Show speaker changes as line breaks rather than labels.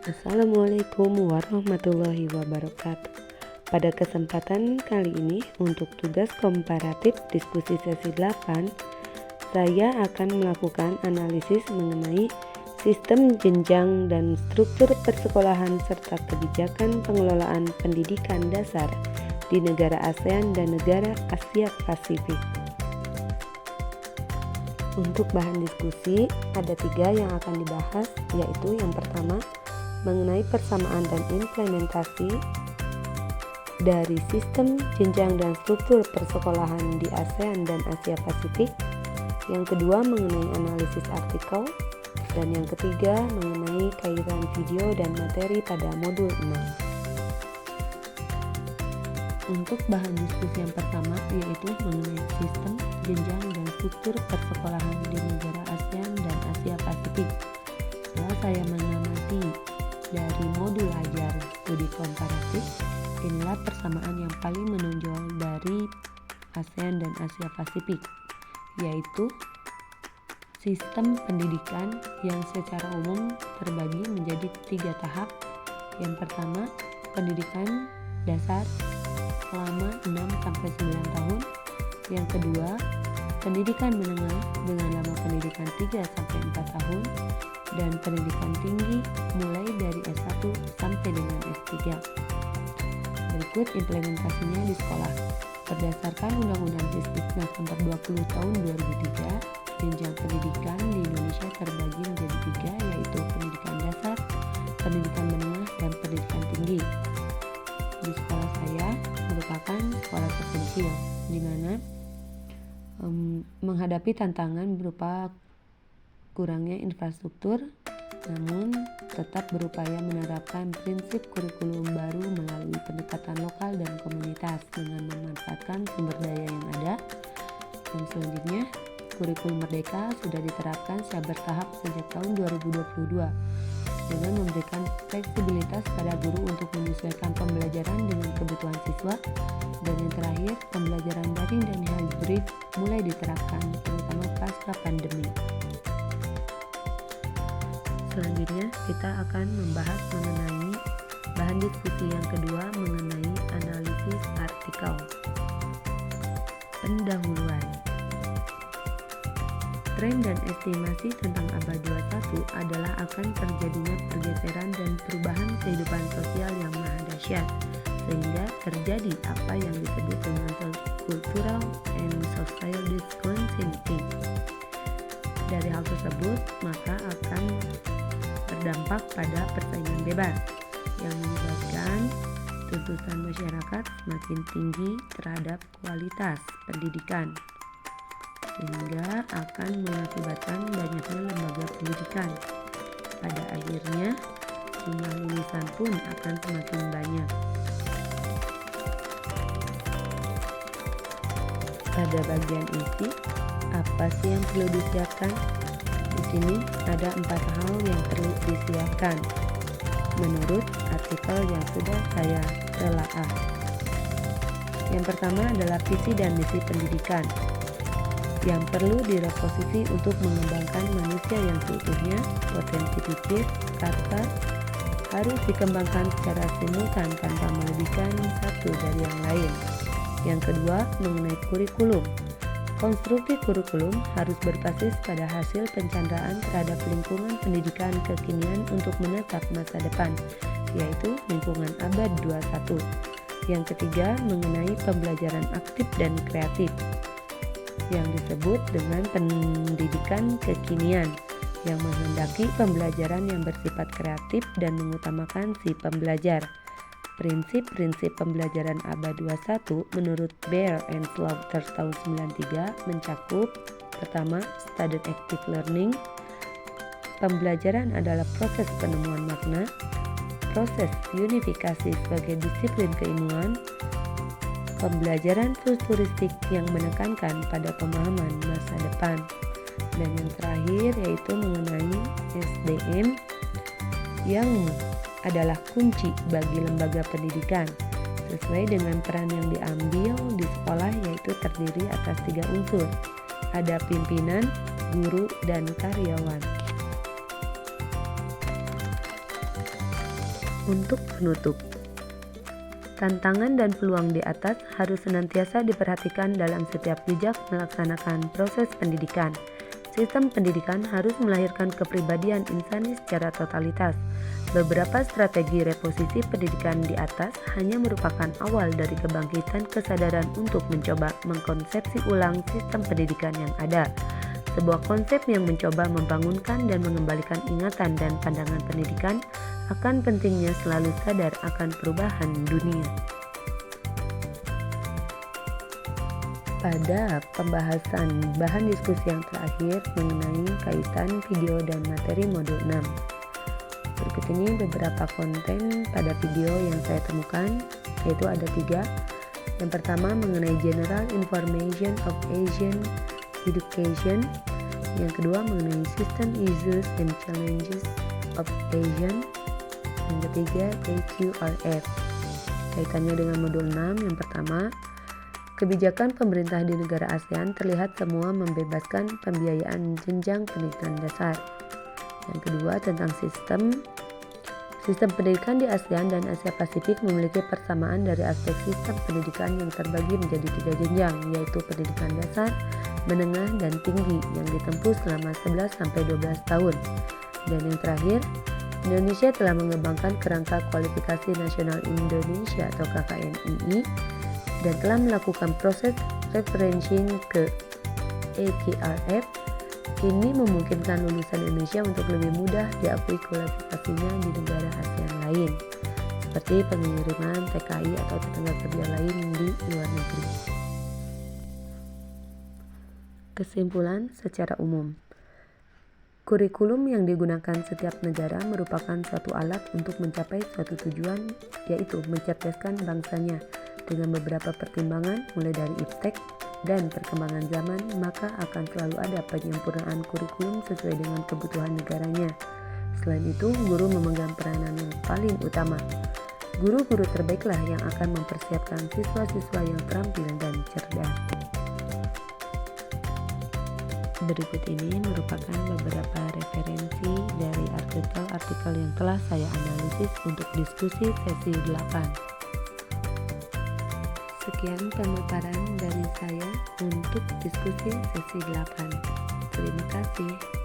Assalamualaikum warahmatullahi wabarakatuh. Pada kesempatan kali ini untuk tugas komparatif diskusi sesi 8, saya akan melakukan analisis mengenai sistem jenjang dan struktur persekolahan serta kebijakan pengelolaan pendidikan dasar di negara ASEAN dan negara Asia Pasifik. Untuk bahan diskusi ada 3 yang akan dibahas, yaitu yang pertama mengenai persamaan dan implementasi dari sistem jenjang dan struktur persekolahan di ASEAN dan Asia Pasifik. Yang kedua mengenai analisis artikel, dan yang ketiga mengenai kaitan video dan materi pada modul 6. Untuk bahan diskusi yang pertama yaitu mengenai sistem jenjang dan struktur persekolahan di negara ASEAN dan Asia Pasifik. Setelah saya mengamati dari modul ajar studi komparatif, inilah persamaan yang paling menonjol dari ASEAN dan Asia Pasifik, yaitu sistem pendidikan yang secara umum terbagi menjadi 3 tahap. Yang pertama, pendidikan dasar selama 6-9 tahun. Yang kedua, pendidikan menengah dengan lama pendidikan 3-4 tahun. Dan pendidikan tinggi mulai dari S1 sampai dengan S3. Berikut implementasinya di sekolah. Berdasarkan Undang-Undang Risdiknas Nomor 20 Tahun 2003, jenjang pendidikan di Indonesia terbagi menjadi 3, yaitu pendidikan dasar, pendidikan menengah, dan pendidikan tinggi. Di sekolah saya merupakan sekolah terpencil, di mana menghadapi tantangan berupa kurangnya infrastruktur, namun tetap berupaya menerapkan prinsip kurikulum baru melalui pendekatan lokal dan komunitas dengan memanfaatkan sumber daya yang ada. Dan selanjutnya, kurikulum Merdeka sudah diterapkan secara bertahap sejak tahun 2022 dengan memberikan fleksibilitas pada guru untuk menyesuaikan pembelajaran dengan kebutuhan siswa. Dan yang terakhir, pembelajaran daring dan hybrid mulai diterapkan, terutama pasca pandemi. Selanjutnya kita akan membahas mengenai bahan diskusi yang kedua mengenai analisis artikel. Pendahuluan. Tren dan estimasi tentang abad 21 adalah akan terjadinya pergeseran dan perubahan kehidupan sosial yang maha dahsyat, sehingga terjadi apa yang disebut dengan cultural and social discontinuity. Dari hal tersebut, maka akan berdampak pada persaingan bebas yang menyebabkan tuntutan masyarakat semakin tinggi terhadap kualitas pendidikan, sehingga akan mengakibatkan banyaknya lembaga pendidikan. Pada akhirnya, jumlah lulusan pun akan semakin banyak. Pada bagian isi, apa sih yang perlu disiapkan? Di sini ada 4 hal yang perlu disiapkan menurut artikel yang sudah saya telaah. Yang pertama adalah visi dan misi pendidikan yang perlu direposisi untuk mengembangkan manusia yang seutuhnya. Potensi pikir, kata harus dikembangkan secara simultan tanpa melebihkan satu dari yang lain. Yang kedua, mengenai kurikulum. Konstruksi kurikulum harus berbasis pada hasil pencanderaan terhadap lingkungan pendidikan kekinian untuk menatap masa depan, yaitu lingkungan abad 21. Yang ketiga, mengenai pembelajaran aktif dan kreatif yang disebut dengan pendidikan kekinian, yang menghendaki pembelajaran yang bersifat kreatif dan mengutamakan si pembelajar. Prinsip-prinsip pembelajaran abad 21 menurut Bear and Slaughter tahun 93 mencakup: pertama, student active learning. Pembelajaran adalah proses penemuan makna, proses unifikasi sebagai disiplin keilmuan, pembelajaran futuristik yang menekankan pada pemahaman masa depan. Dan yang terakhir yaitu mengenai SDM yang adalah kunci bagi lembaga pendidikan sesuai dengan peran yang diambil di sekolah, yaitu terdiri atas 3 unsur. Ada pimpinan, guru, dan karyawan. Untuk penutup, tantangan dan peluang di atas harus senantiasa diperhatikan dalam setiap jejak melaksanakan proses pendidikan. Sistem pendidikan harus melahirkan kepribadian insani secara totalitas. Beberapa strategi reposisi pendidikan di atas hanya merupakan awal dari kebangkitan kesadaran untuk mencoba mengkonsepsi ulang sistem pendidikan yang ada. Sebuah konsep yang mencoba membangunkan dan mengembalikan ingatan dan pandangan pendidikan akan pentingnya selalu sadar akan perubahan dunia. Pada pembahasan bahan diskusi yang terakhir mengenai kaitan video dan materi modul 6. Berikut ini beberapa konten pada video yang saya temukan, yaitu ada 3. Yang pertama mengenai General Information of Asian Education. Yang kedua mengenai System Issues and Challenges of Asian. Yang ketiga AQRF. Kaitannya dengan modul 6, yang pertama, kebijakan pemerintah di negara ASEAN terlihat semua membebaskan pembiayaan jenjang pendidikan dasar. Yang kedua tentang sistem pendidikan di ASEAN dan Asia Pasifik memiliki persamaan dari aspek sistem pendidikan yang terbagi menjadi 3 jenjang, yaitu pendidikan dasar, menengah, dan tinggi yang ditempuh selama 11-12 tahun. Dan yang terakhir, Indonesia telah mengembangkan kerangka kualifikasi nasional Indonesia atau KKNII dan telah melakukan proses referencing ke AQRF. Ini memungkinkan lulusan Indonesia untuk lebih mudah diakui kualifikasinya di negara ASEAN lain, seperti pengiriman TKI atau tenaga kerja lain di luar negeri. Kesimpulan secara umum, kurikulum yang digunakan setiap negara merupakan suatu alat untuk mencapai suatu tujuan, yaitu mencerdaskan bangsanya. Dengan beberapa pertimbangan mulai dari iptek dan perkembangan zaman, maka akan selalu ada penyempurnaan kurikulum sesuai dengan kebutuhan negaranya. Selain itu, guru memegang peranan yang paling utama. Guru-guru terbaiklah yang akan mempersiapkan siswa-siswa yang terampil dan cerdas. Berikut ini merupakan beberapa referensi dari artikel-artikel yang telah saya analisis untuk diskusi sesi 8. Sekian pemaparan dari saya untuk diskusi sesi 8. Terima kasih.